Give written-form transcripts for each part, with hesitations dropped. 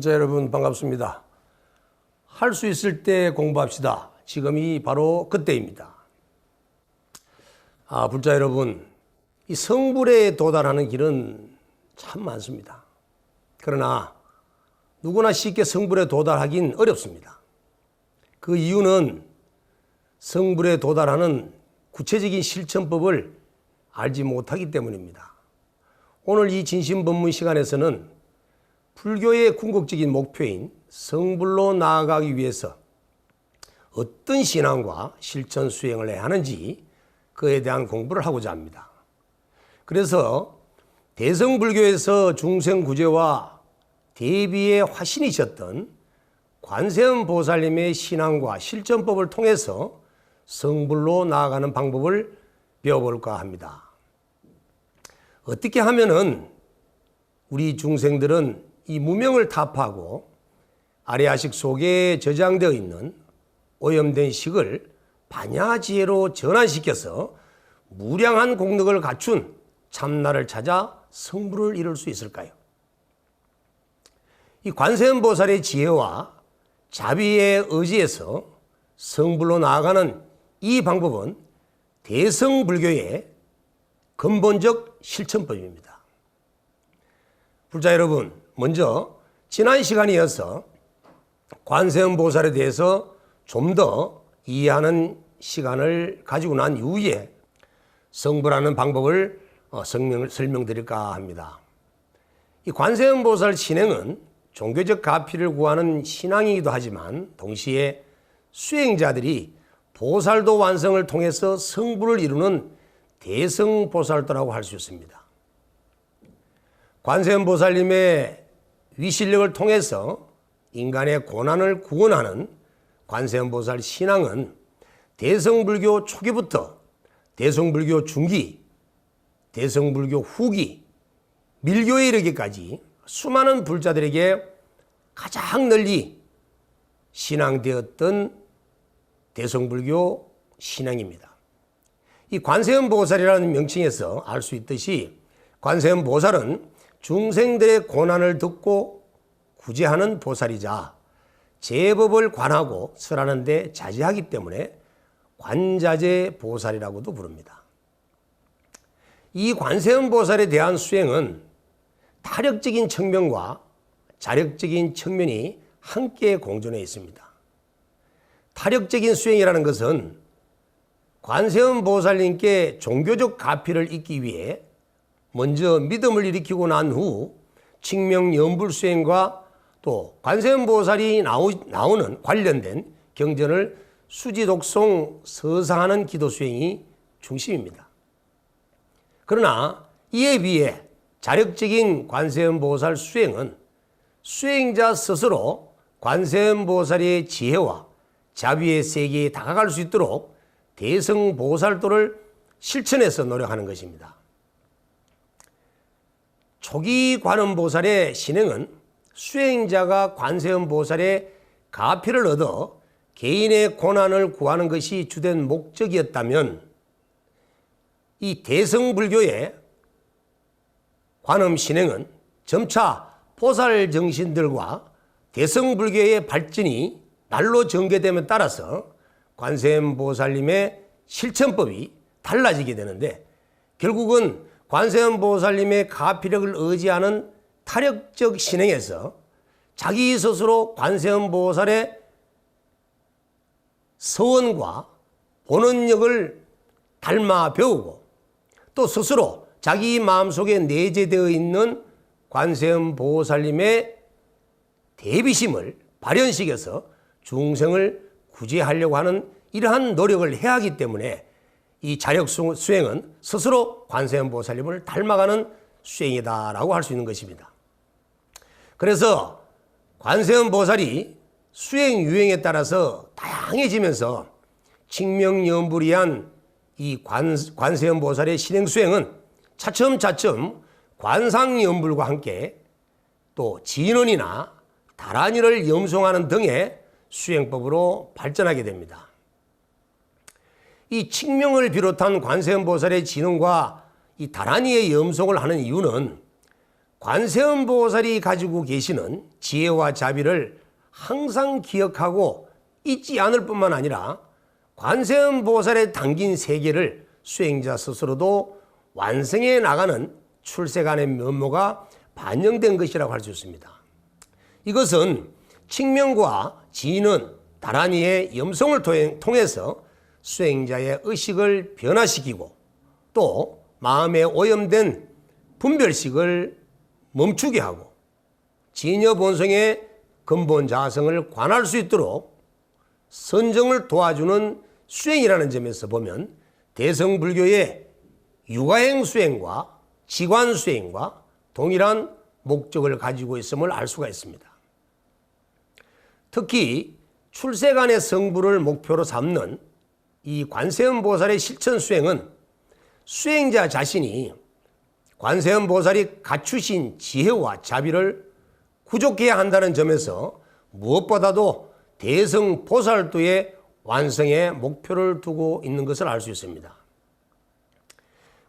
불자 여러분 반갑습니다. 할 수 있을 때 공부합시다. 지금이 바로 그때입니다. 불자 여러분, 이 성불에 도달하는 길은 참 많습니다. 그러나 누구나 쉽게 성불에 도달하긴 어렵습니다. 그 이유는 성불에 도달하는 구체적인 실천법을 알지 못하기 때문입니다. 오늘 이 진심법문 시간에서는 불교의 궁극적인 목표인 성불로 나아가기 위해서 어떤 신앙과 실천 수행을 해야 하는지 그에 대한 공부를 하고자 합니다. 그래서 대성불교에서 중생구제와 대비의 화신이셨던 관세음 보살님의 신앙과 실천법을 통해서 성불로 나아가는 방법을 배워볼까 합니다. 어떻게 하면은 우리 중생들은 이 무명을 타파하고 아레아식 속에 저장되어 있는 오염된 식을 반야지혜로 전환시켜서 무량한 공덕을 갖춘 참나를 찾아 성불을 이룰 수 있을까요? 이 관세음보살의 지혜와 자비의 의지에서 성불로 나아가는 이 방법은 대성불교의 근본적 실천법입니다. 불자 여러분, 먼저 지난 시간에 이어서 관세음보살에 대해서 좀 더 이해하는 시간을 가지고 난 이후에 성불하는 방법을 설명드릴까 합니다. 이 관세음보살 신행은 종교적 가피를 구하는 신앙이기도 하지만 동시에 수행자들이 보살도 완성을 통해서 성불을 이루는 대성보살도라고 할 수 있습니다. 관세음보살님의 위실력을 통해서 인간의 고난을 구원하는 관세음보살 신앙은 대성불교 초기부터 대성불교 중기, 대성불교 후기, 밀교에 이르기까지 수많은 불자들에게 가장 널리 신앙되었던 대성불교 신앙입니다. 이 관세음보살이라는 명칭에서 알 수 있듯이 관세음보살은 중생들의 고난을 듣고 구제하는 보살이자 제법을 관하고 설하는 데 자제하기 때문에 관자재 보살이라고도 부릅니다. 이 관세음보살에 대한 수행은 타력적인 측면과 자력적인 측면이 함께 공존해 있습니다. 타력적인 수행이라는 것은 관세음보살님께 종교적 가피를 잇기 위해 먼저 믿음을 일으키고 난 후 칙명연불 수행과 또 관세음보살이 나오는 관련된 경전을 수지독송 서사하는 기도 수행이 중심입니다. 그러나 이에 비해 자력적인 관세음보살 수행은 수행자 스스로 관세음보살의 지혜와 자비의 세계에 다가갈 수 있도록 대성보살도를 실천해서 노력하는 것입니다. 초기 관음보살의 신행은 수행자가 관세음보살의 가피를 얻어 개인의 고난을 구하는 것이 주된 목적이었다면 이 대성불교의 관음 신행은 점차 보살 정신들과 대성불교의 발전이 날로 전개됨에 따라서 관세음보살님의 실천법이 달라지게 되는데 결국은 관세음보살님의 가피력을 의지하는 타력적 신행에서 자기 스스로 관세음보살의 서원과 본원력을 닮아 배우고 또 스스로 자기 마음속에 내재되어 있는 관세음보살님의 대비심을 발현시켜서 중생을 구제하려고 하는 이러한 노력을 해야 하기 때문에 이 자력 수행은 스스로 관세음보살님을 닮아가는 수행이다라고 할 수 있는 것입니다. 그래서 관세음보살이 수행 유행에 따라서 다양해지면서 칙명연불이한 이 관세음보살의 신행 수행은 차츰차츰 관상연불과 함께 또 진언이나 다란이를 염송하는 등의 수행법으로 발전하게 됩니다. 이 칙명을 비롯한 관세음보살의 진언과 이 다란이의 염송을 하는 이유는 관세음보살이 가지고 계시는 지혜와 자비를 항상 기억하고 잊지 않을 뿐만 아니라 관세음보살의 당긴 세계를 수행자 스스로도 완성해 나가는 출세간의 면모가 반영된 것이라고 할 수 있습니다. 이것은 칙명과 지는 다란이의 염송을 통해서 수행자의 의식을 변화시키고 또 마음에 오염된 분별식을 멈추게 하고 진여 본성의 근본 자성을 관할 수 있도록 선정을 도와주는 수행이라는 점에서 보면 대성불교의 육아행 수행과 지관 수행과 동일한 목적을 가지고 있음을 알 수가 있습니다. 특히 출세간의 성부를 목표로 삼는 이 관세음보살의 실천 수행은 수행자 자신이 관세음보살이 갖추신 지혜와 자비를 구족해야 한다는 점에서 무엇보다도 대성보살도의 완성에 목표를 두고 있는 것을 알 수 있습니다.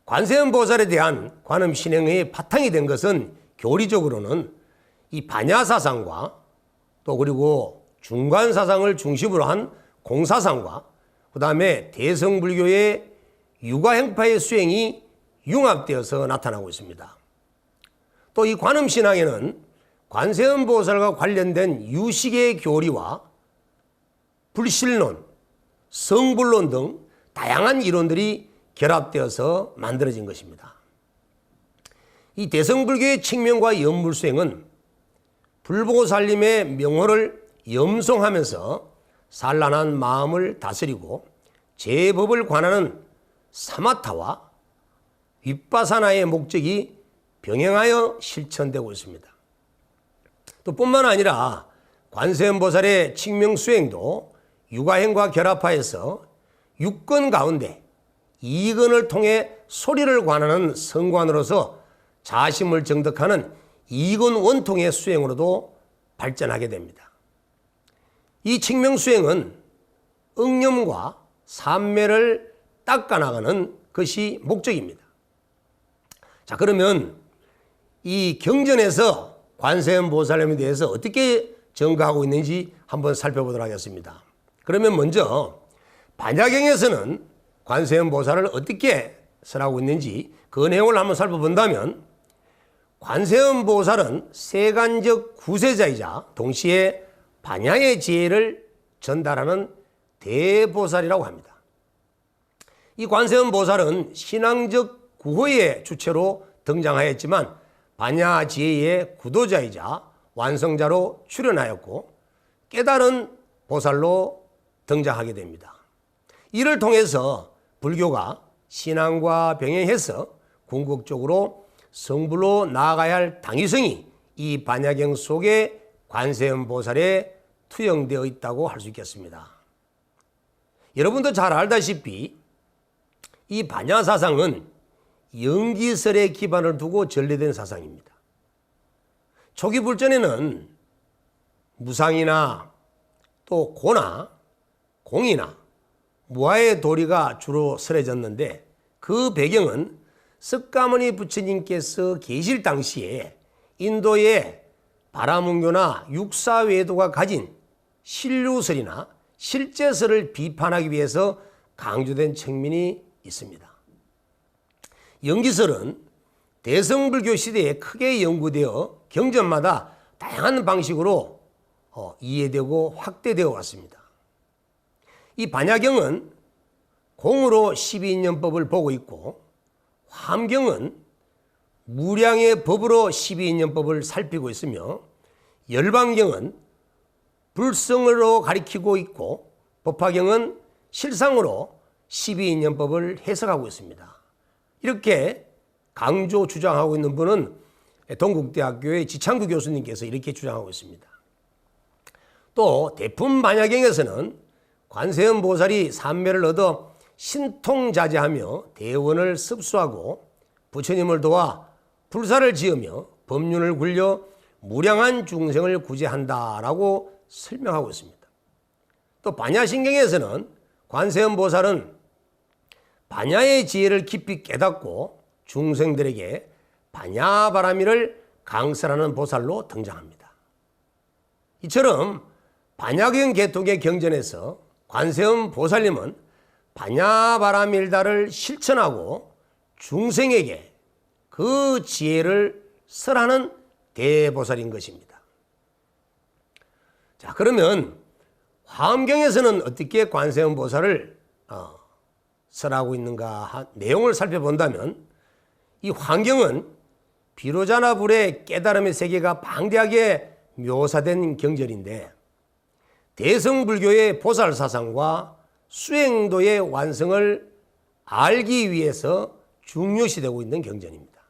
관세음보살에 대한 관음신행의 바탕이 된 것은 교리적으로는 이 반야사상과 또 그리고 중관사상을 중심으로 한 공사상과 그 다음에 대성불교의 육아행파의 수행이 융합되어서 나타나고 있습니다. 또 이 관음신앙에는 관세음보살과 관련된 유식의 교리와 불실론, 성불론 등 다양한 이론들이 결합되어서 만들어진 것입니다. 이 대성불교의 칙명과 염불수행은 불보살님의 명호를 염송하면서 산란한 마음을 다스리고 제법을 관하는 사마타와 윗바사나의 목적이 병행하여 실천되고 있습니다. 또 뿐만 아니라 관세음보살의 칙명수행도 육아행과 결합하여서 육건 가운데 이건을 통해 소리를 관하는 성관으로서 자심을 정득하는 이건 원통의 수행으로도 발전하게 됩니다. 이 칙명수행은 응념과 삼매를 닦아나가는 것이 목적입니다. 자, 그러면 이 경전에서 관세음보살님에 대해서 어떻게 전가하고 있는지 한번 살펴보도록 하겠습니다. 그러면 먼저 반야경에서는 관세음보살을 어떻게 설하고 있는지 그 내용을 한번 살펴본다면 관세음보살은 세간적 구세자이자 동시에 반야의 지혜를 전달하는 대보살이라고 합니다. 이 관세음보살은 신앙적 구호의 주체로 등장하였지만 반야 지혜의 구도자이자 완성자로 출현하였고 깨달은 보살로 등장하게 됩니다. 이를 통해서 불교가 신앙과 병행해서 궁극적으로 성불로 나아가야 할 당위성이 이 반야경 속에 관세음보살에 투영되어 있다고 할 수 있겠습니다. 여러분도 잘 알다시피 이 반야사상은 영기설에 기반을 두고 전래된 사상입니다. 초기 불전에는 무상이나 또 고나 공이나 무아의 도리가 주로 설해졌는데 그 배경은 석가모니 부처님께서 계실 당시에 인도의 바라문교나 육사외도가 가진 신류설이나 실제설을 비판하기 위해서 강조된 측면이 있습니다. 영기설은 대성불교 시대에 크게 연구되어 경전마다 다양한 방식으로 이해되고 확대되어 왔습니다. 이 반야경은 공으로 12인연법을 보고 있고 화엄경은 무량의 법으로 12인연법을 살피고 있으며 열반경은 불성으로 가리키고 있고 법화경은 실상으로 12인연법을 해석하고 있습니다. 이렇게 강조 주장하고 있는 분은 동국대학교의 지창구 교수님께서 이렇게 주장하고 있습니다. 또 대품반야경에서는 관세음보살이 삼매를 얻어 신통자제하며 대원을 습수하고 부처님을 도와 불사를 지으며 법륜을 굴려 무량한 중생을 구제한다라고 설명하고 있습니다. 또 반야신경에서는 관세음보살은 반야의 지혜를 깊이 깨닫고 중생들에게 반야바라미를 강설하는 보살로 등장합니다. 이처럼 반야경 계통의 경전에서 관세음 보살님은 반야바라밀다를 실천하고 중생에게 그 지혜를 설하는 대보살인 것입니다. 자, 그러면 화엄경에서는 어떻게 관세음 보살을 설하고 있는가 내용을 살펴본다면, 이 화엄경은 비로자나 불의 깨달음의 세계가 방대하게 묘사된 경전인데, 대성불교의 보살사상과 수행도의 완성을 알기 위해서 중요시되고 있는 경전입니다.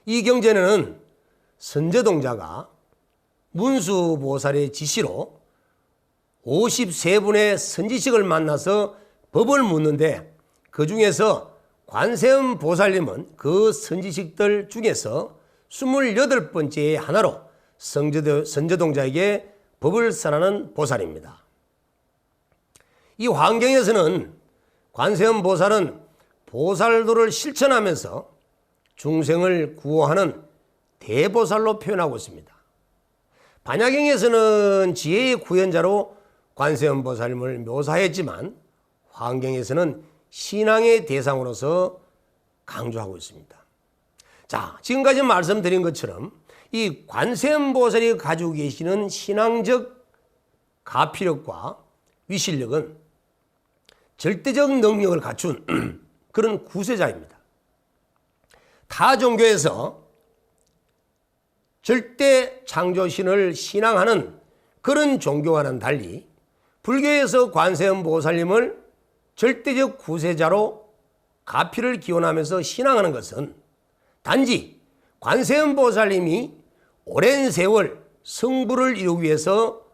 이 경전에는 선제동자가 문수보살의 지시로 53분의 선지식을 만나서 법을 묻는데, 그 중에서 관세음 보살님은 그 선지식들 중에서 28번째의 하나로 선제동자에게 법을 설하는 보살입니다. 이 화엄경에서는 관세음 보살은 보살도를 실천하면서 중생을 구호하는 대보살로 표현하고 있습니다. 반야경에서는 지혜의 구현자로 관세음 보살님을 묘사했지만, 화엄경에서는 신앙의 대상으로서 강조하고 있습니다. 자, 지금까지 말씀드린 것처럼 이 관세음 보살이 가지고 계시는 신앙적 가피력과 위실력은 절대적 능력을 갖춘 그런 구세자입니다. 타 종교에서 절대 창조신을 신앙하는 그런 종교와는 달리, 불교에서 관세음 보살님을 절대적 구세자로 가피를 기원하면서 신앙하는 것은 단지 관세음 보살님이 오랜 세월 성부를 이루기 위해서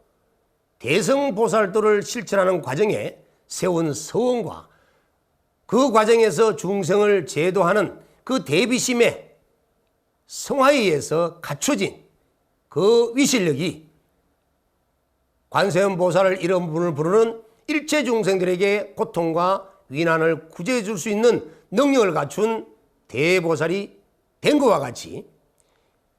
대성보살도를 실천하는 과정에 세운 서원과 그 과정에서 중생을 제도하는 그 대비심의 성화에 의해서 갖춰진 그 위실력이 관세음 보살을 이런 분을 부르는 일체 중생들에게 고통과 위난을 구제해 줄 수 있는 능력을 갖춘 대보살이 된 것과 같이,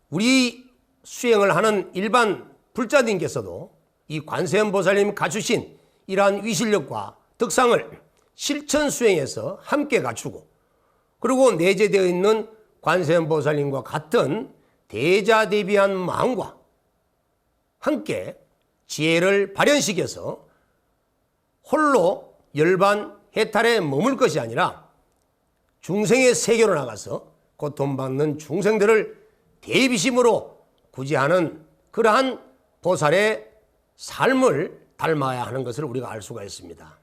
우리 수행을 하는 일반 불자님께서도 이 관세음 보살님이 갖추신 이러한 위실력과 덕상을 실천 수행에서 함께 갖추고, 그리고 내재되어 있는 관세음 보살님과 같은 대자대비한 마음과 함께 지혜를 발현시켜서 홀로 열반 해탈에 머물 것이 아니라 중생의 세계로 나가서 고통받는 중생들을 대비심으로 구제하는 그러한 보살의 삶을 닮아야 하는 것을 우리가 알 수가 있습니다.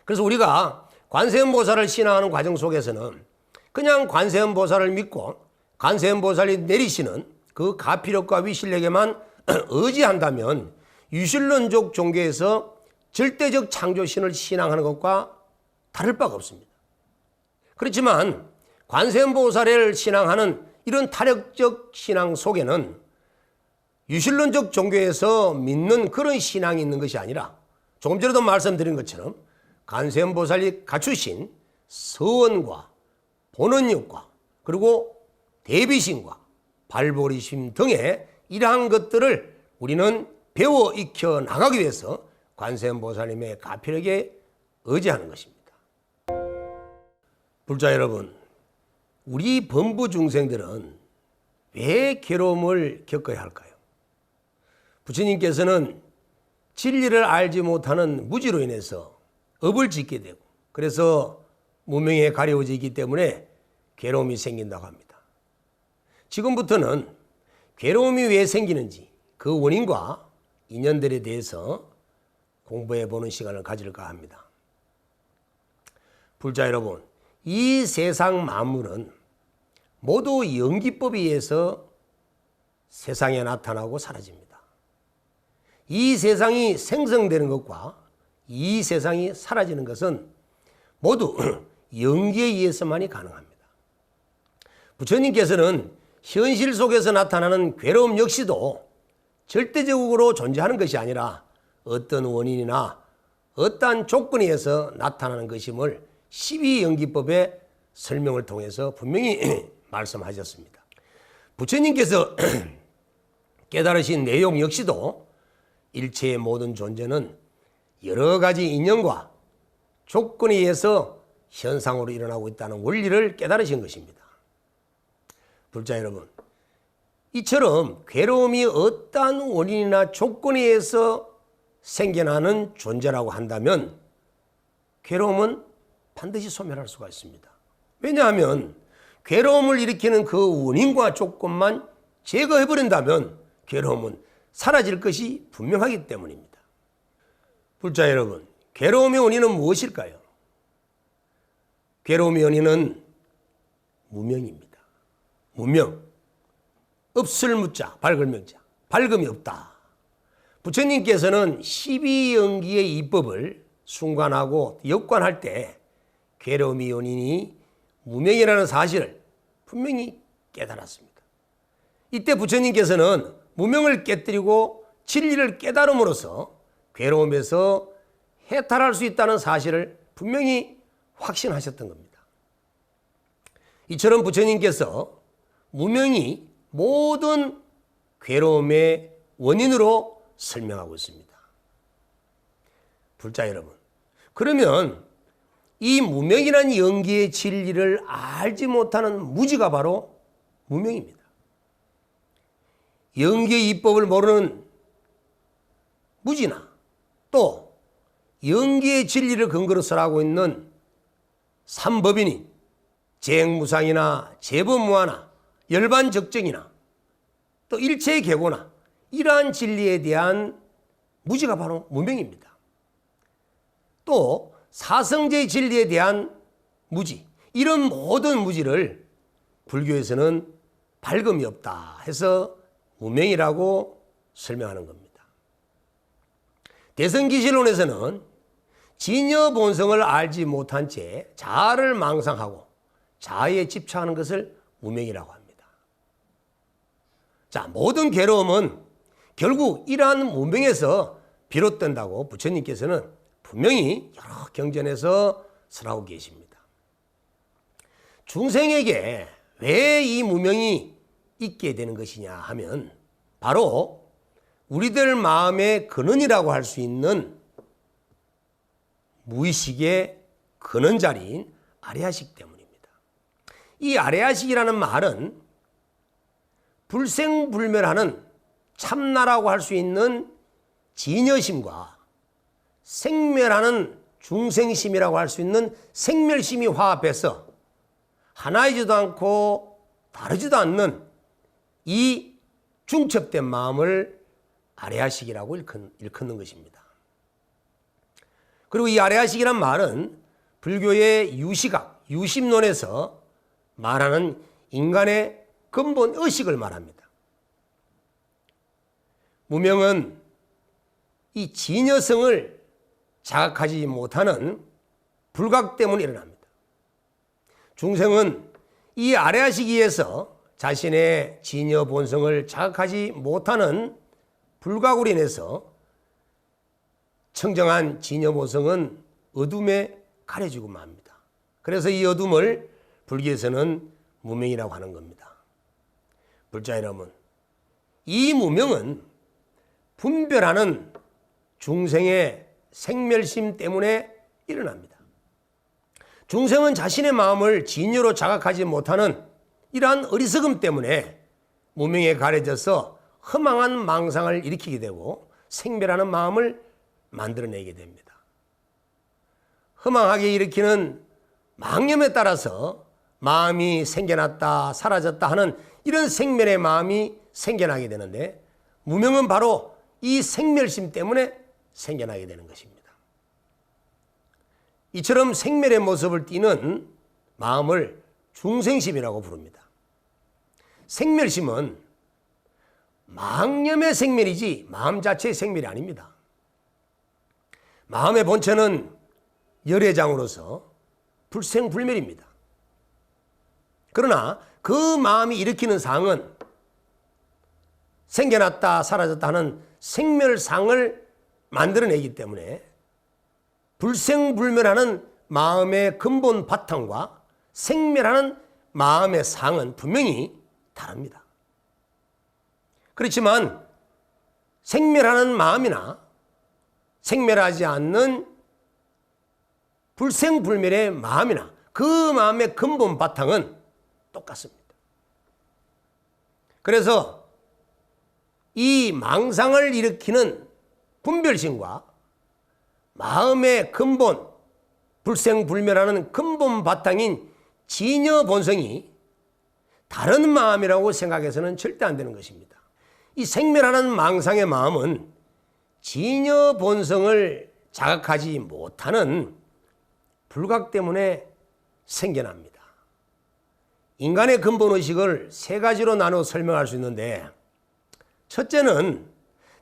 그래서 우리가 관세음 보살을 신앙하는 과정 속에서는 그냥 관세음 보살을 믿고 관세음 보살이 내리시는 그 가피력과 위실력에만 의지한다면 유실론적 종교에서 절대적 창조신을 신앙하는 것과 다를 바가 없습니다. 그렇지만 관세음 보살을 신앙하는 이런 타력적 신앙 속에는 유실론적 종교에서 믿는 그런 신앙이 있는 것이 아니라, 조금 전에도 말씀드린 것처럼 관세음 보살이 갖추신 서원과 본원력과 그리고 대비심과 발보리심 등의 이러한 것들을 우리는 배워 익혀 나가기 위해서 관세음 보살님의 가피력에 의지하는 것입니다. 불자 여러분, 우리 범부 중생들은 왜 괴로움을 겪어야 할까요? 부처님께서는 진리를 알지 못하는 무지로 인해서 업을 짓게 되고, 그래서 무명에 가려워지기 때문에 괴로움이 생긴다고 합니다. 지금부터는 괴로움이 왜 생기는지 그 원인과 인연들에 대해서 공부해 보는 시간을 가질까 합니다. 불자 여러분, 이 세상 만물은 모두 연기법에 의해서 세상에 나타나고 사라집니다. 이 세상이 생성되는 것과 이 세상이 사라지는 것은 모두 연기에 의해서만이 가능합니다. 부처님께서는 현실 속에서 나타나는 괴로움 역시도 절대적으로 존재하는 것이 아니라 어떤 원인이나 어떠한 조건에 의해서 나타나는 것임을 12연기법의 설명을 통해서 분명히 말씀하셨습니다. 부처님께서 깨달으신 내용 역시도 일체의 모든 존재는 여러 가지 인연과 조건에 의해서 현상으로 일어나고 있다는 원리를 깨달으신 것입니다. 불자 여러분, 이처럼 괴로움이 어떠한 원인이나 조건에 의해서 생겨나는 존재라고 한다면 괴로움은 반드시 소멸할 수가 있습니다. 왜냐하면 괴로움을 일으키는 그 원인과 조건만 제거해버린다면 괴로움은 사라질 것이 분명하기 때문입니다. 불자 여러분, 괴로움의 원인은 무엇일까요? 괴로움의 원인은 무명입니다. 무명, 없을 무자, 밝을 명자, 밝음이 없다. 부처님께서는 12연기의 이법을 순관하고 역관할 때 괴로움의 원인이 무명이라는 사실을 분명히 깨달았습니다. 이때 부처님께서는 무명을 깨뜨리고 진리를 깨달음으로써 괴로움에서 해탈할 수 있다는 사실을 분명히 확신하셨던 겁니다. 이처럼 부처님께서 무명이 모든 괴로움의 원인으로 설명하고 있습니다. 불자 여러분, 그러면 이 무명이라는 연기의 진리를 알지 못하는 무지가 바로 무명입니다. 연기의 이법을 모르는 무지나 또 연기의 진리를 근거로 설하고 있는 삼법인인 재행무상이나 재범무하나 열반적정이나 또 일체의 계고나 이러한 진리에 대한 무지가 바로 무명입니다. 또 사성제의 진리에 대한 무지, 이런 모든 무지를 불교에서는 밝음이 없다 해서 무명이라고 설명하는 겁니다. 대성기실론에서는 진여 본성을 알지 못한 채 자아를 망상하고 자아에 집착하는 것을 무명이라고 합니다. 자, 모든 괴로움은 결국 이러한 무명에서 비롯된다고 부처님께서는 분명히 여러 경전에서 설하고 계십니다. 중생에게 왜 이 무명이 있게 되는 것이냐 하면 바로 우리들 마음의 근원이라고 할 수 있는 무의식의 근원 자리인 아레아식 때문입니다. 이 아레아식이라는 말은 불생불멸하는 참나라고 할 수 있는 진여심과 생멸하는 중생심이라고 할 수 있는 생멸심이 화합해서 하나이지도 않고 다르지도 않는 이 중첩된 마음을 아레아식이라고 일컫는 것입니다. 그리고 이 아레아식이란 말은 불교의 유시각, 유심론에서 말하는 인간의 근본 의식을 말합니다. 무명은 이 진여성을 자각하지 못하는 불각 때문에 일어납니다. 중생은 이 아레아식이에서 자신의 진여 본성을 자각하지 못하는 불각으로 인해서 청정한 진여 본성은 어둠에 가려지고 맙니다. 그래서 이 어둠을 불교에서는 무명이라고 하는 겁니다. 불자 여러분, 이 무명은 분별하는 중생의 생멸심 때문에 일어납니다. 중생은 자신의 마음을 진여로 자각하지 못하는 이러한 어리석음 때문에 무명에 가려져서 허망한 망상을 일으키게 되고 생멸하는 마음을 만들어내게 됩니다. 허망하게 일으키는 망념에 따라서 마음이 생겨났다 사라졌다 하는 이런 생멸의 마음이 생겨나게 되는데, 무명은 바로 이 생멸심 때문에 생겨나게 되는 것입니다. 이처럼 생멸의 모습을 띠는 마음을 중생심이라고 부릅니다. 생멸심은 망념의 생멸이지 마음 자체의 생멸이 아닙니다. 마음의 본체는 열애장으로서 불생불멸입니다. 그러나 그 마음이 일으키는 상은 생겨났다 사라졌다 하는 생멸상을 만들어내기 때문에 불생불멸하는 마음의 근본 바탕과 생멸하는 마음의 상은 분명히 다릅니다. 그렇지만 생멸하는 마음이나 생멸하지 않는 불생불멸의 마음이나 그 마음의 근본 바탕은 똑같습니다. 그래서 이 망상을 일으키는 분별심과 마음의 근본, 불생불멸하는 근본 바탕인 진여 본성이 다른 마음이라고 생각해서는 절대 안 되는 것입니다. 이 생멸하는 망상의 마음은 진여 본성을 자각하지 못하는 불각 때문에 생겨납니다. 인간의 근본의식을 세 가지로 나눠 설명할 수 있는데, 첫째는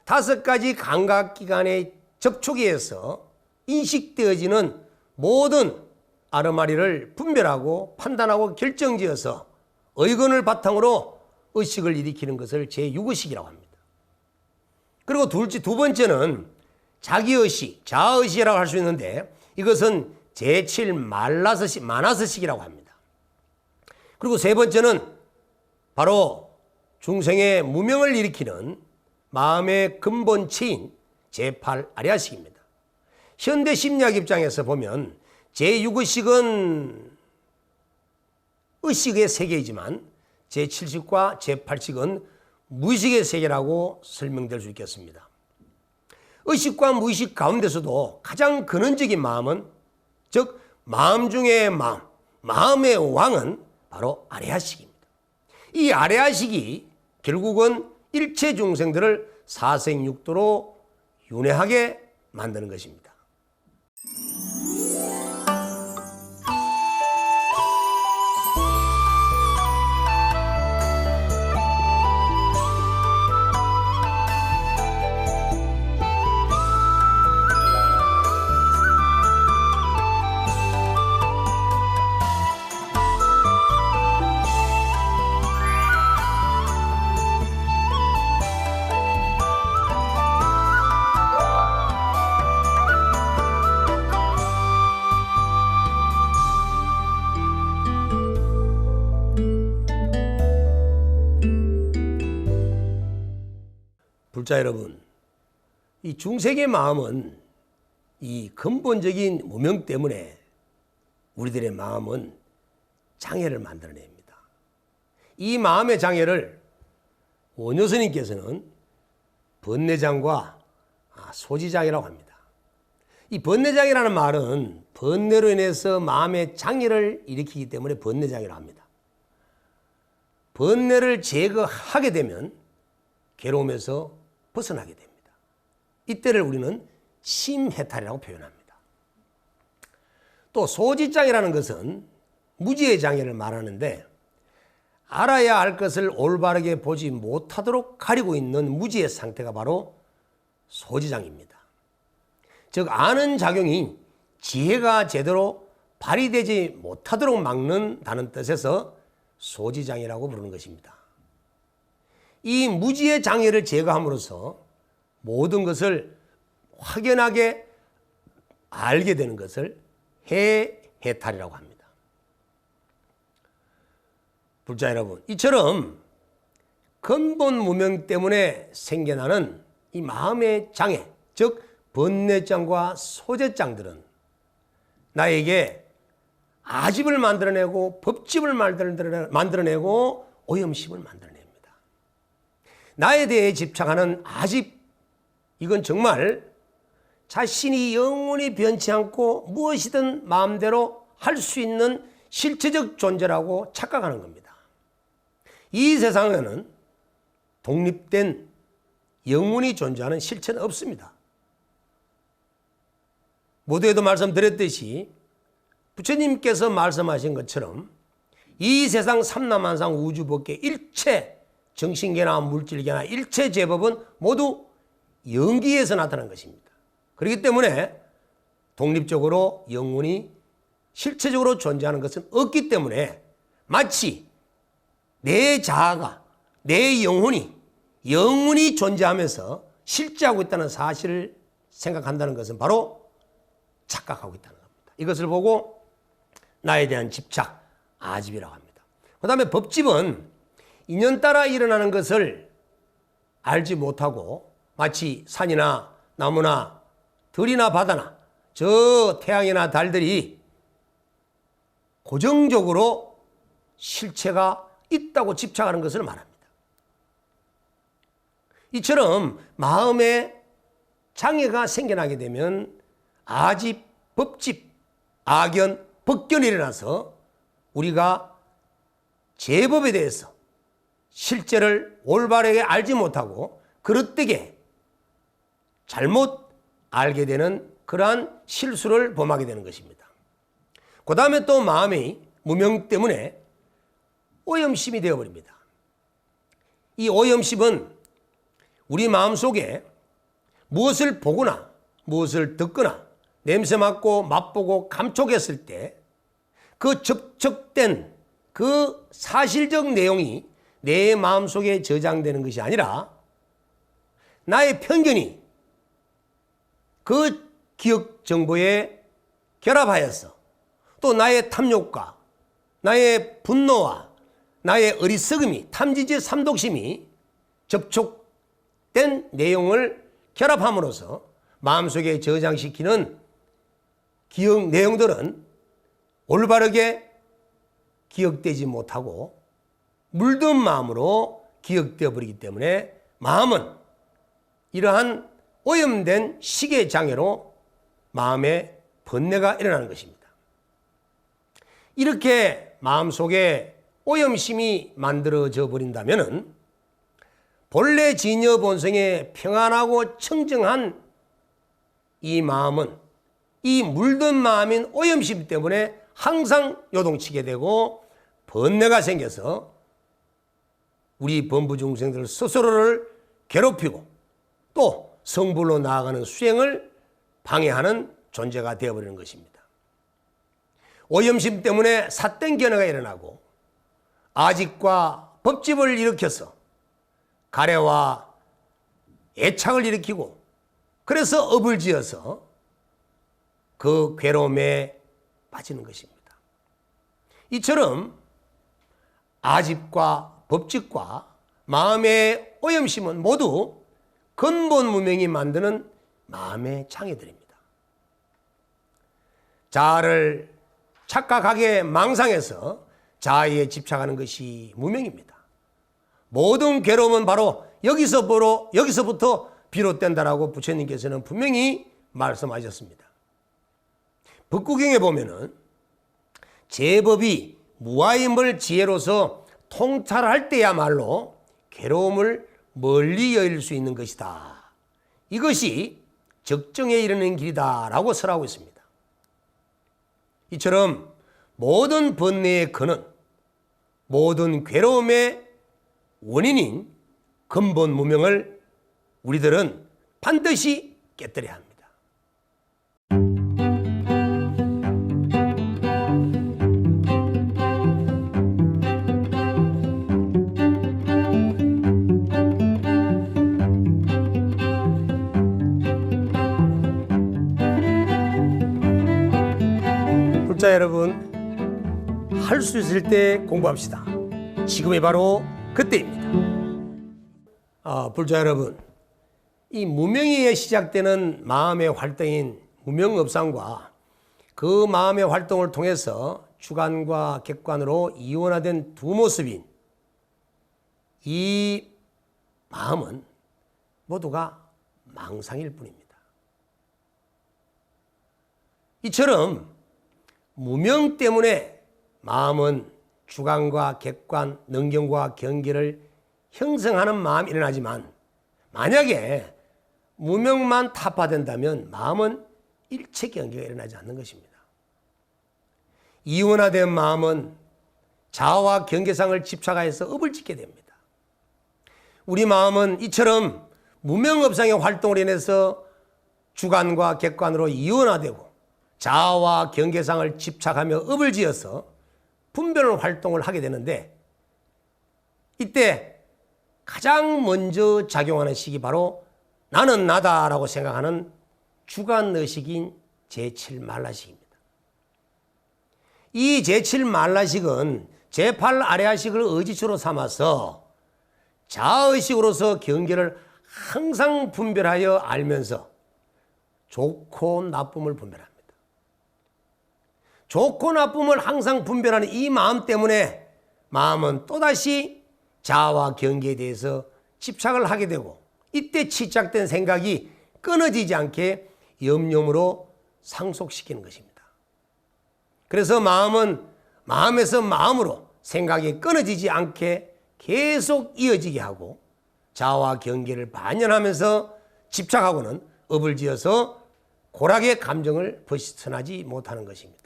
5가지 감각기관의 접촉에 의해서 인식되어지는 모든 아르마리를 분별하고 판단하고 결정지어서 의견을 바탕으로 의식을 일으키는 것을 제6의식이라고 합니다. 그리고 두 번째는 자기의식, 자아의식이라고 할 수 있는데, 이것은 제7 만화서식이라고 합니다. 그리고 세 번째는 바로 중생의 무명을 일으키는 마음의 근본체인 제8 아리아식입니다. 현대 심리학 입장에서 보면 제6의식은 의식의 세계이지만 제7식과 제8식은 무의식의 세계라고 설명될 수 있겠습니다. 의식과 무의식 가운데서도 가장 근원적인 마음은, 즉 마음 중의 마음, 마음의 왕은 바로 아레아식입니다. 이 아레아식이 결국은 일체 중생들을 사생육도로 윤회하게 만드는 것입니다. 불자 여러분, 이 중생의 마음은 이 근본적인 무명 때문에 우리들의 마음은 장애를 만들어냅니다. 이 마음의 장애를 원효 스님께서는 번뇌장과 소지장애라고 합니다. 이 번뇌장애라는 말은 번뇌로 인해서 마음의 장애를 일으키기 때문에 번뇌장애라고 합니다. 번뇌를 제거하게 되면 괴로움에서 벗어나게 됩니다. 이때를 우리는 심해탈이라고 표현합니다. 또 소지장애라는 것은 무지의 장애를 말하는데, 알아야 할 것을 올바르게 보지 못하도록 가리고 있는 무지의 상태가 바로 소지장입니다. 즉 아는 작용이 지혜가 제대로 발휘되지 못하도록 막는다는 뜻에서 소지장애라고 부르는 것입니다. 이 무지의 장애를 제거함으로써 모든 것을 확연하게 알게 되는 것을 해탈이라고 합니다. 불자 여러분, 이처럼 근본 무명 때문에 생겨나는 이 마음의 장애, 즉 번뇌장과 소재장들은 나에게 아집을 만들어내고 법집을 만들어내고 오염심을 만들어냅니다. 나에 대해 집착하는 아집, 이건 정말 자신이 영원히 변치 않고 무엇이든 마음대로 할 수 있는 실체적 존재라고 착각하는 겁니다. 이 세상에는 독립된 영원히 존재하는 실체는 없습니다. 모두에도 말씀드렸듯이 부처님께서 말씀하신 것처럼 이 세상 삼라만상 우주법계 일체 정신계나 물질계나 일체 제법은 모두 영기에서 나타난 것입니다. 그렇기 때문에 독립적으로 영원히 실체적으로 존재하는 것은 없기 때문에 마치 내 자아가, 내 영혼이 영원히 존재하면서 실제하고 있다는 사실을 생각한다는 것은 바로 착각하고 있다는 겁니다. 이것을 보고 나에 대한 집착, 아집이라고 합니다. 그 다음에 법집은 인연 따라 일어나는 것을 알지 못하고 마치 산이나 나무나 들이나 바다나 저 태양이나 달들이 고정적으로 실체가 있다고 집착하는 것을 말합니다. 이처럼 마음에 장애가 생겨나게 되면 아집, 법집, 악연, 법견이 일어나서 우리가 제법에 대해서 실제를 올바르게 알지 못하고 그릇되게 잘못 알게 되는 그러한 실수를 범하게 되는 것입니다. 그 다음에 또 마음의 무명 때문에 오염심이 되어버립니다. 이 오염심은 우리 마음속에 무엇을 보거나 무엇을 듣거나 냄새 맡고 맛보고 감촉했을 때 그 접촉된 그 사실적 내용이 내 마음속에 저장되는 것이 아니라 나의 편견이 그 기억 정보에 결합하여서 또 나의 탐욕과 나의 분노와 나의 어리석음이 탐지지 삼독심이 접촉된 내용을 결합함으로써 마음속에 저장시키는 기억 내용들은 올바르게 기억되지 못하고 물든 마음으로 기억되어 버리기 때문에 마음은 이러한 오염된 시계 장애로 마음에 번뇌가 일어나는 것입니다. 이렇게 마음속에 오염심이 만들어져 버린다면 본래 진여 본성의 평안하고 청정한 이 마음은 이 물든 마음인 오염심 때문에 항상 요동치게 되고 번뇌가 생겨서 우리 범부 중생들 스스로를 괴롭히고 또 성불로 나아가는 수행을 방해하는 존재가 되어버리는 것입니다. 오염심 때문에 삿된 견해가 일어나고 아집과 법집을 일으켜서 가래와 애착을 일으키고 그래서 업을 지어서 그 괴로움에 빠지는 것입니다. 이처럼 아집과 법집과 마음의 오염심은 모두 근본 무명이 만드는 마음의 장애들입니다. 자아를 착각하게 망상해서 자아에 집착하는 것이 무명입니다. 모든 괴로움은 바로 여기서부터 비롯된다라고 부처님께서는 분명히 말씀하셨습니다. 법구경에 보면은 제법이 무아임을 지혜로서 통찰할 때야말로 괴로움을 멀리 여길 수 있는 것이다. 이것이 적정에 이르는 길이다라고 설하고 있습니다. 이처럼 모든 번뇌의 근원, 모든 괴로움의 원인인 근본 무명을 우리들은 반드시 깨뜨려야 합니다. 불자 여러분, 할 수 있을 때 공부합시다. 지금이 바로 그때입니다. 불자 여러분, 이 무명에 시작되는 마음의 활동인 무명업상과 그 마음의 활동을 통해서 주관과 객관으로 이원화된 두 모습인 이 마음은 모두가 망상일 뿐입니다. 이처럼 무명 때문에 마음은 주관과 객관, 능경과 경계를 형성하는 마음이 일어나지만 만약에 무명만 타파된다면 마음은 일체 경계가 일어나지 않는 것입니다. 이원화된 마음은 자아와 경계상을 집착하여서 업을 짓게 됩니다. 우리 마음은 이처럼 무명업상의 활동으로 인해서 주관과 객관으로 이원화되고 자아와 경계상을 집착하며 업을 지어서 분별 활동을 하게 되는데 이때 가장 먼저 작용하는 식이 바로 나는 나다라고 생각하는 주관의식인 제7만라식입니다. 이 제7만라식은 제8아레아식을 의지처로 삼아서 자아의식으로서 경계를 항상 분별하여 알면서 좋고 나쁨을 분별합니다. 좋고 나쁨을 항상 분별하는 이 마음 때문에 마음은 또다시 자아와 경계에 대해서 집착을 하게 되고, 이때 집착된 생각이 끊어지지 않게 염려으로 상속시키는 것입니다. 그래서 마음은 마음에서 마음으로 생각이 끊어지지 않게 계속 이어지게 하고, 자아와 경계를 반연하면서 집착하고는 업을 지어서 고락의 감정을 벗어나지 못하는 것입니다.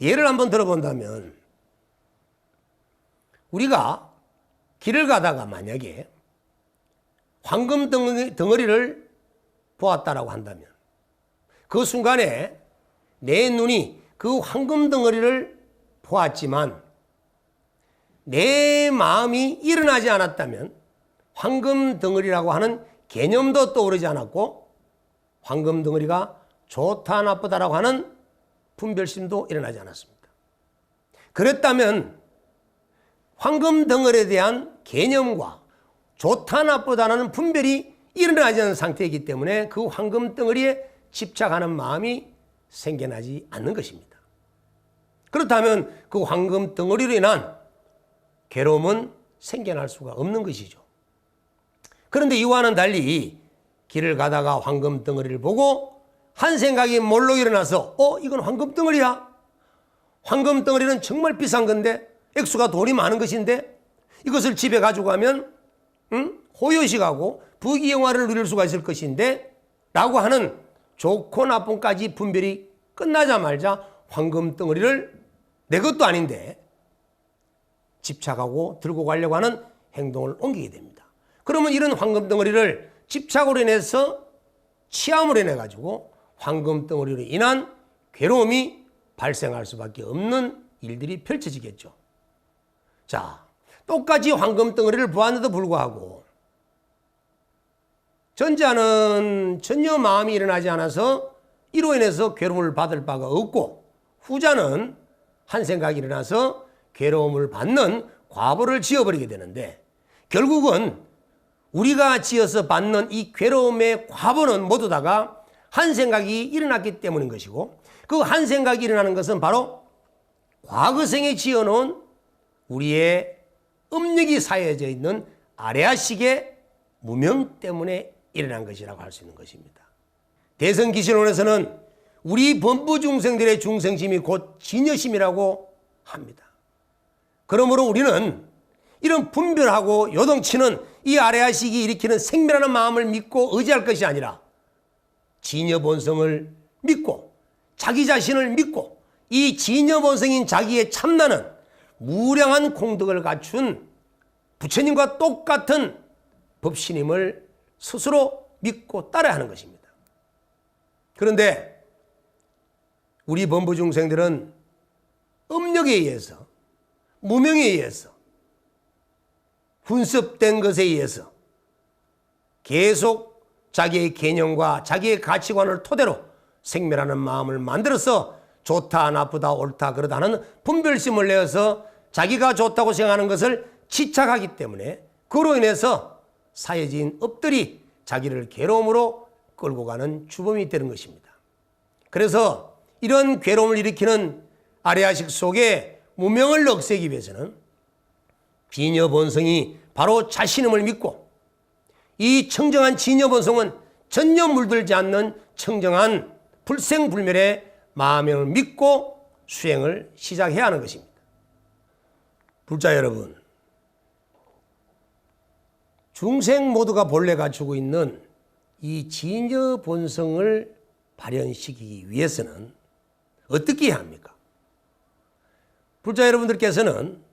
예를 한번 들어본다면, 우리가 길을 가다가 만약에 황금 덩어리를 보았다라고 한다면, 그 순간에 내 눈이 그 황금 덩어리를 보았지만 내 마음이 일어나지 않았다면 황금 덩어리라고 하는 개념도 떠오르지 않았고, 황금 덩어리가 좋다 나쁘다라고 하는 분별심도 일어나지 않았습니다. 그랬다면 황금 덩어리에 대한 개념과 좋다 나쁘다는 분별이 일어나지 않은 상태이기 때문에 그 황금 덩어리에 집착하는 마음이 생겨나지 않는 것입니다. 그렇다면 그 황금 덩어리로 인한 괴로움은 생겨날 수가 없는 것이죠. 그런데 이와는 달리 길을 가다가 황금 덩어리를 보고 한 생각이 몰로 일어나서 이건 황금 덩어리야. 황금 덩어리는 정말 비싼 건데, 액수가 돈이 많은 것인데, 이것을 집에 가지고 가면 호요식하고 부귀영화를 누릴 수가 있을 것인데 라고 하는 좋고 나쁨까지 분별이 끝나자마자 황금 덩어리를 내 것도 아닌데 집착하고 들고 가려고 하는 행동을 옮기게 됩니다. 그러면 이런 황금 덩어리를 집착으로 인해서 취함으로 인해 가지고 황금 덩어리로 인한 괴로움이 발생할 수밖에 없는 일들이 펼쳐지겠죠. 자, 똑같이 황금 덩어리를 보았는데도 불구하고 전자는 전혀 마음이 일어나지 않아서 이로 인해서 괴로움을 받을 바가 없고, 후자는 한 생각이 일어나서 괴로움을 받는 과보를 지어버리게 되는데, 결국은 우리가 지어서 받는 이 괴로움의 과보는 모두 다가 한 생각이 일어났기 때문인 것이고, 그 한 생각이 일어나는 것은 바로 과거생에 지어놓은 우리의 업력이 쌓여져 있는 아레아식의 무명 때문에 일어난 것이라고 할 수 있는 것입니다. 대성기실론에서는 우리 범부 중생들의 중생심이 곧 진여심이라고 합니다. 그러므로 우리는 이런 분별하고 요동치는 이 아레아식이 일으키는 생멸하는 마음을 믿고 의지할 것이 아니라 진여본성을 믿고 자기 자신을 믿고 이 진여본성인 자기의 참나는 무량한 공덕을 갖춘 부처님과 똑같은 법신임을 스스로 믿고 따라야 하는 것입니다. 그런데 우리 범부 중생들은 업력에 의해서, 무명에 의해서, 훈습된 것에 의해서 계속 자기의 개념과 자기의 가치관을 토대로 생멸하는 마음을 만들어서 좋다 나쁘다 옳다 그러다 하는 분별심을 내어서 자기가 좋다고 생각하는 것을 집착하기 때문에 그로 인해서 사해진 업들이 자기를 괴로움으로 끌고 가는 주범이 되는 것입니다. 그래서 이런 괴로움을 일으키는 아레아식 속에 무명을 없애기 위해서는 진여본성이 바로 자신임을 믿고, 이 청정한 진여본성은 전혀 물들지 않는 청정한 불생불멸의 마음을 믿고 수행을 시작해야 하는 것입니다. 불자 여러분, 중생 모두가 본래 갖추고 있는 이 진여본성을 발현시키기 위해서는 어떻게 해야 합니까? 불자 여러분들께서는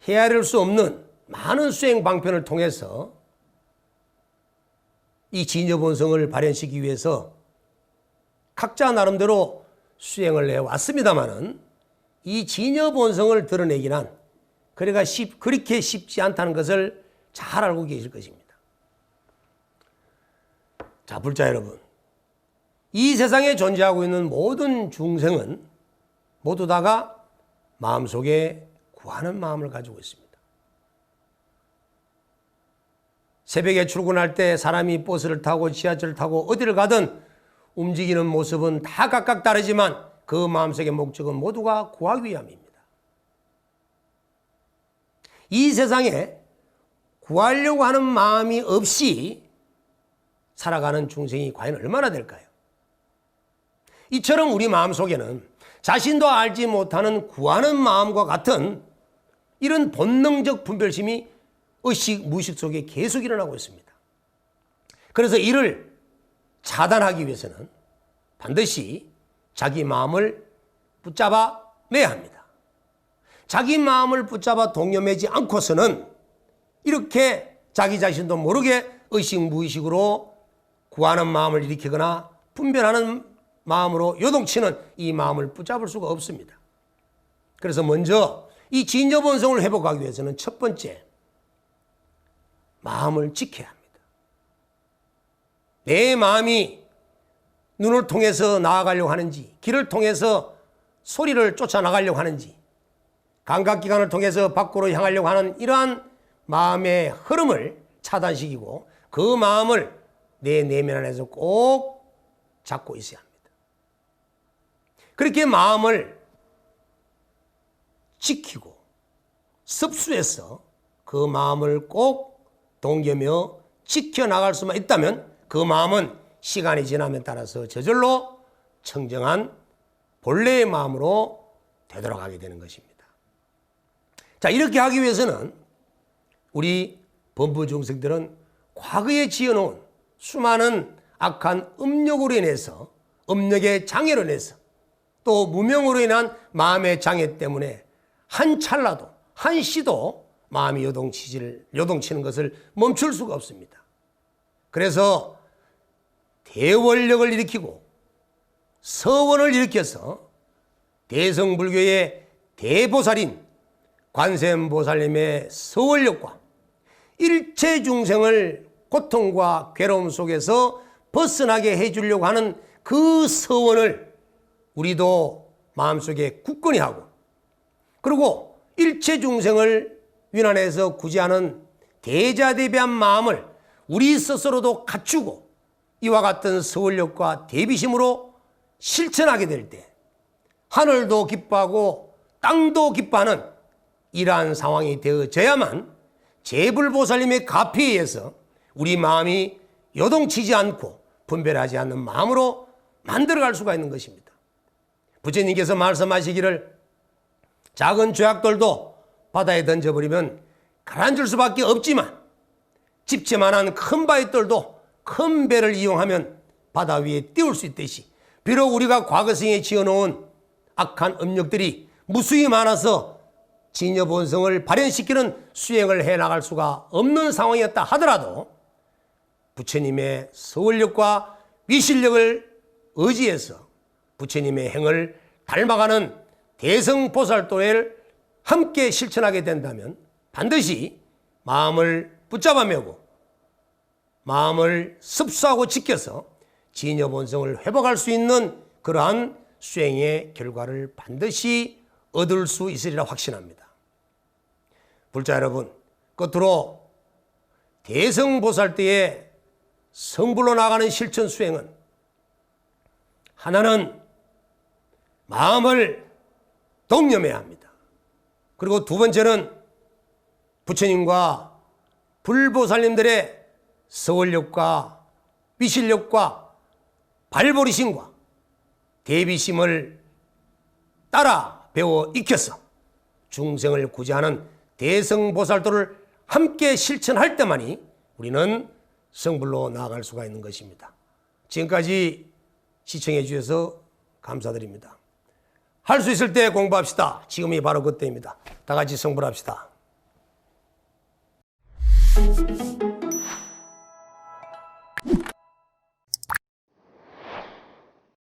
헤아릴 수 없는 많은 수행 방편을 통해서 이 진여본성을 발현시키기 위해서 각자 나름대로 수행을 해왔습니다마는 이 진여본성을 드러내기란 그렇게 쉽지 않다는 것을 잘 알고 계실 것입니다. 자, 불자 여러분, 이 세상에 존재하고 있는 모든 중생은 모두 다가 마음속에 구하는 마음을 가지고 있습니다. 새벽에 출근할 때 사람이 버스를 타고 지하철을 타고 어디를 가든 움직이는 모습은 다 각각 다르지만 그 마음속의 목적은 모두가 구하기 위함입니다. 이 세상에 구하려고 하는 마음이 없이 살아가는 중생이 과연 얼마나 될까요? 이처럼 우리 마음속에는 자신도 알지 못하는 구하는 마음과 같은 이런 본능적 분별심이 의식, 무의식 속에 계속 일어나고 있습니다. 그래서 이를 차단하기 위해서는 반드시 자기 마음을 붙잡아 매야 합니다. 자기 마음을 붙잡아 동요매지 않고서는 이렇게 자기 자신도 모르게 의식, 무의식으로 구하는 마음을 일으키거나 분별하는 마음으로 요동치는 이 마음을 붙잡을 수가 없습니다. 그래서 먼저 이 진여본성을 회복하기 위해서는 첫 번째, 마음을 지켜야 합니다. 내 마음이 눈을 통해서 나아가려고 하는지, 귀를 통해서 소리를 쫓아나가려고 하는지, 감각기관을 통해서 밖으로 향하려고 하는 이러한 마음의 흐름을 차단시키고 그 마음을 내 내면 안에서 꼭 잡고 있어야 합니다. 그렇게 마음을 지키고 습수해서 그 마음을 꼭 동겨며 지켜나갈 수만 있다면 그 마음은 시간이 지남에 따라서 저절로 청정한 본래의 마음으로 되돌아가게 되는 것입니다. 자, 이렇게 하기 위해서는 우리 범부 중생들은 과거에 지어놓은 수많은 악한 음력으로 인해서, 음력의 장애로 인해서, 또 무명으로 인한 마음의 장애 때문에 한 찰나도, 한 시도 마음이 요동치는 것을 멈출 수가 없습니다. 그래서 대원력을 일으키고 서원을 일으켜서 대성불교의 대보살인 관세음보살님의 서원력과 일체 중생을 고통과 괴로움 속에서 벗어나게 해주려고 하는 그 서원을 우리도 마음속에 굳건히 하고, 그리고 일체 중생을 위난해서 구제하는 대자대비한 마음을 우리 스스로도 갖추고 이와 같은 서원력과 대비심으로 실천하게 될 때 하늘도 기뻐하고 땅도 기뻐하는 이러한 상황이 되어져야만 제불보살님의 가피에 의해서 우리 마음이 요동치지 않고 분별하지 않는 마음으로 만들어갈 수가 있는 것입니다. 부처님께서 말씀하시기를 작은 죄악들도 바다에 던져버리면 가라앉을 수밖에 없지만 집채만한 큰 바위들도 큰 배를 이용하면 바다 위에 띄울 수 있듯이 비록 우리가 과거생에 지어놓은 악한 음력들이 무수히 많아서 진여본성을 발현시키는 수행을 해나갈 수가 없는 상황이었다 하더라도 부처님의 서원력과 위실력을 의지해서 부처님의 행을 닮아가는 대성보살도를 함께 실천하게 된다면 반드시 마음을 붙잡아 매고 마음을 습수하고 지켜서 진여본성을 회복할 수 있는 그러한 수행의 결과를 반드시 얻을 수 있으리라 확신합니다. 불자 여러분, 끝으로 대성보살 때의 성불로 나가는 실천 수행은 하나는 마음을 동념해야 합니다. 그리고 두 번째는 부처님과 불보살님들의 서원력과 위실력과 발보리심과 대비심을 따라 배워 익혀서 중생을 구제하는 대성보살도를 함께 실천할 때만이 우리는 성불로 나아갈 수가 있는 것입니다. 지금까지 시청해 주셔서 감사드립니다. 할 수 있을 때 공부합시다. 지금이 바로 그때입니다. 다 같이 성불합시다.